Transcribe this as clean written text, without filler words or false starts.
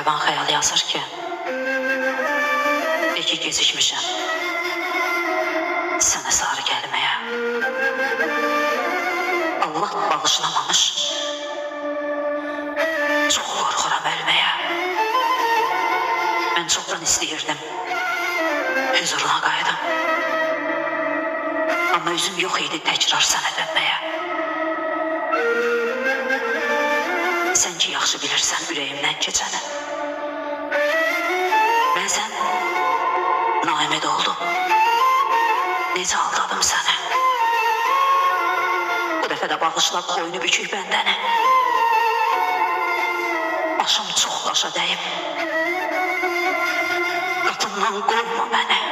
Qayban xəyal yazır ki, ki gecikmişəm sənə sarı gəlməyə. Allah bağışlamamış, çox qorxuram ölməyə. Mən çoxdan istəyirdim huzuruna qayıdım, amma üzüm yox idi təkrar sənə dönməyə. Sən ki yaxşı bilirsən ürəyimdən keçəni. Bəzən naimid oldum, necə aldadım səni. Bu dəfə də bağışla boynu bükük bəndəni. Başım çox daşa dəyib, qapından qovma məni.